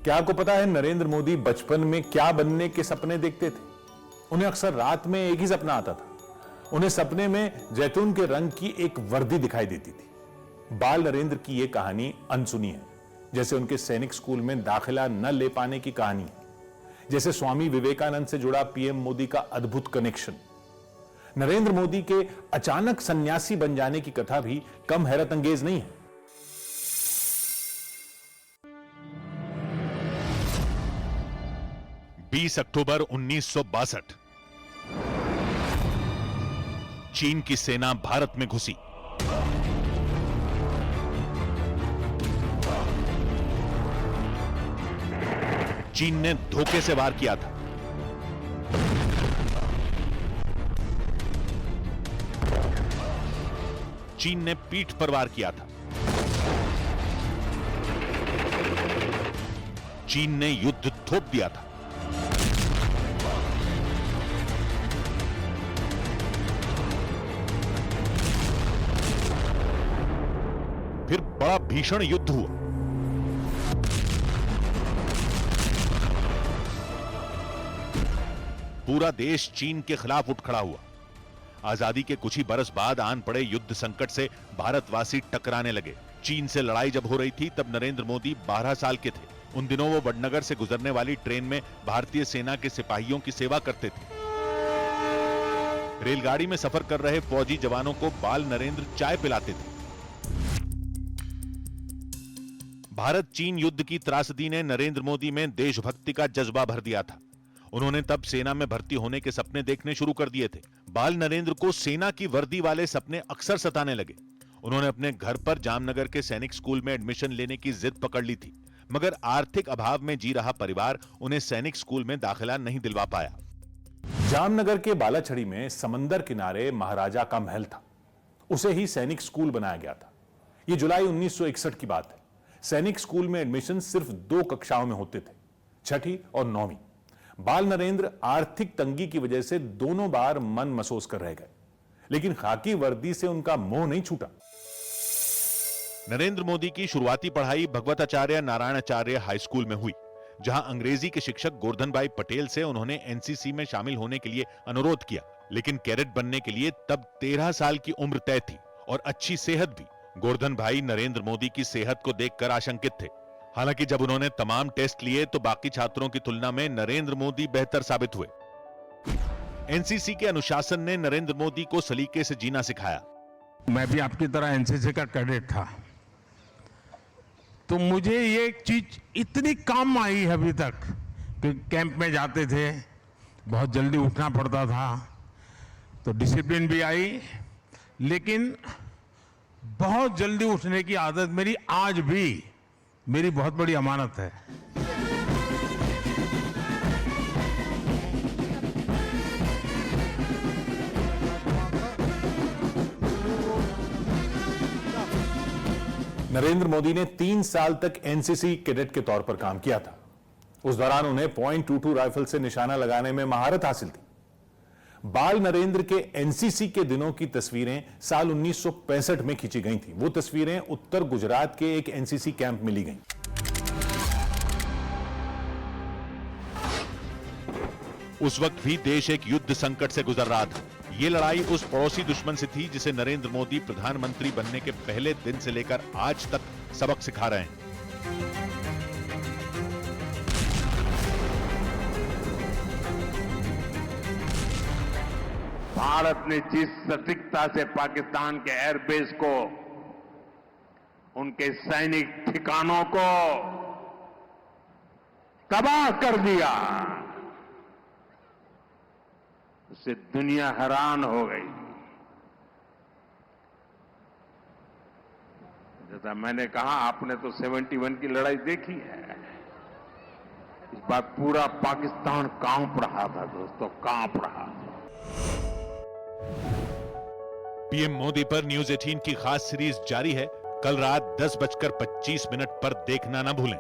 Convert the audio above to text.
क्या आपको पता है नरेंद्र मोदी बचपन में क्या बनने के सपने देखते थे? उन्हें अक्सर रात में एक ही सपना आता था। उन्हें सपने में जैतून के रंग की एक वर्दी दिखाई देती थी। बाल नरेंद्र की यह कहानी अनसुनी है, जैसे उनके सैनिक स्कूल में दाखिला न ले पाने की कहानी है, जैसे स्वामी विवेकानंद से जुड़ा पीएम मोदी का अद्भुत कनेक्शन। नरेंद्र मोदी के अचानक सन्यासी बन जाने की कथा भी कम हैरत अंगेज नहीं है। 20 अक्टूबर 1962 चीन की सेना भारत में घुसी। चीन ने धोखे से वार किया था। चीन ने पीठ पर वार किया था। चीन ने युद्ध थोप दिया था। फिर बड़ा भीषण युद्ध हुआ। पूरा देश चीन के खिलाफ उठ खड़ा हुआ। आजादी के कुछ ही बरस बाद आन पड़े युद्ध संकट से भारतवासी टकराने लगे। चीन से लड़ाई जब हो रही थी तब नरेंद्र मोदी 12 साल के थे। उन दिनों वो वडनगर से गुजरने वाली ट्रेन में भारतीय सेना के सिपाहियों की सेवा करते थे। रेलगाड़ी में सफर कर रहे फौजी जवानों को बाल नरेंद्र चाय पिलाते थे। भारत चीन युद्ध की त्रासदी ने नरेंद्र मोदी में देशभक्ति का जज्बा भर दिया था। उन्होंने तब सेना में भर्ती होने के सपने देखने शुरू कर दिए थे। बाल नरेंद्र को सेना की वर्दी वाले सपने अक्सर सताने लगे। उन्होंने अपने घर पर जामनगर के सैनिक स्कूल में एडमिशन लेने की जिद पकड़ ली थी, मगर आर्थिक अभाव में जी रहा परिवार उन्हें सैनिक स्कूल में दाखिला नहीं दिलवा पाया। जामनगर के बालाछड़ी में समंदर किनारे महाराजा का महल था। उसे ही सैनिक स्कूल बनाया गया था। यह जुलाई 1961 की बात है। सैनिक स्कूल में एडमिशन सिर्फ 2 कक्षाओं में होते थे, 6ठी और 9वीं। बाल नरेंद्र आर्थिक तंगी की वजह से दोनों बार मन मसोस कर रह गए, लेकिन खाकी वर्दी से उनका मोह नहीं छूटा। नरेंद्र मोदी की शुरुआती पढ़ाई भगवताचार्य नारायणाचार्य हाई स्कूल में हुई, जहां अंग्रेजी के शिक्षक गोवर्धन भाई पटेल से उन्होंने एनसीसी में शामिल होने के लिए अनुरोध किया, लेकिन कैडेट बनने के लिए तब 13 साल की उम्र तय थी और अच्छी सेहत भी। गोवर्धन भाई नरेंद्र मोदी की सेहत को देखकर आशंकित थे। हालांकि जब उन्होंने तमाम टेस्ट लिए तो बाकी छात्रों की तुलना में नरेंद्र मोदी बेहतर साबित हुए। एनसीसी के अनुशासन ने नरेंद्र मोदी को सलीके से जीना सिखाया। मैं भी आपकी तरह एनसीसी का कैडेट था, तो मुझे ये चीज इतनी काम आई है अभी तक कि कैंप में जाते थे, बहुत जल्दी उठना पड़ता था, तो डिसिप्लिन भी आई, लेकिन बहुत जल्दी उठने की आदत मेरी आज भी मेरी बहुत बड़ी अमानत है। नरेंद्र मोदी ने 3 साल तक एनसीसी कैडेट के तौर पर काम किया था। उस दौरान उन्हें .22 राइफल से निशाना लगाने में महारत हासिल थी। बाल नरेंद्र के एनसीसी के दिनों की तस्वीरें साल 1965 में खींची गई थी। वो तस्वीरें उत्तर गुजरात के एक एनसीसी कैंप में ली गईं। उस वक्त भी देश एक युद्ध संकट से गुजर रहा था। ये लड़ाई उस पड़ोसी दुश्मन से थी जिसे नरेंद्र मोदी प्रधानमंत्री बनने के पहले दिन से लेकर आज तक सबक सिखा रहे हैं। भारत ने जिस सटीकता से पाकिस्तान के एयरबेस को, उनके सैनिक ठिकानों को तबाह कर दिया, उससे दुनिया हैरान हो गई। जैसा मैंने कहा, आपने तो 71 की लड़ाई देखी है। इस बार पूरा पाकिस्तान कांप रहा था दोस्तों, कांप रहा था। पीएम मोदी पर न्यूज 18 की खास सीरीज जारी है। कल रात 10:25 पर देखना न भूलें।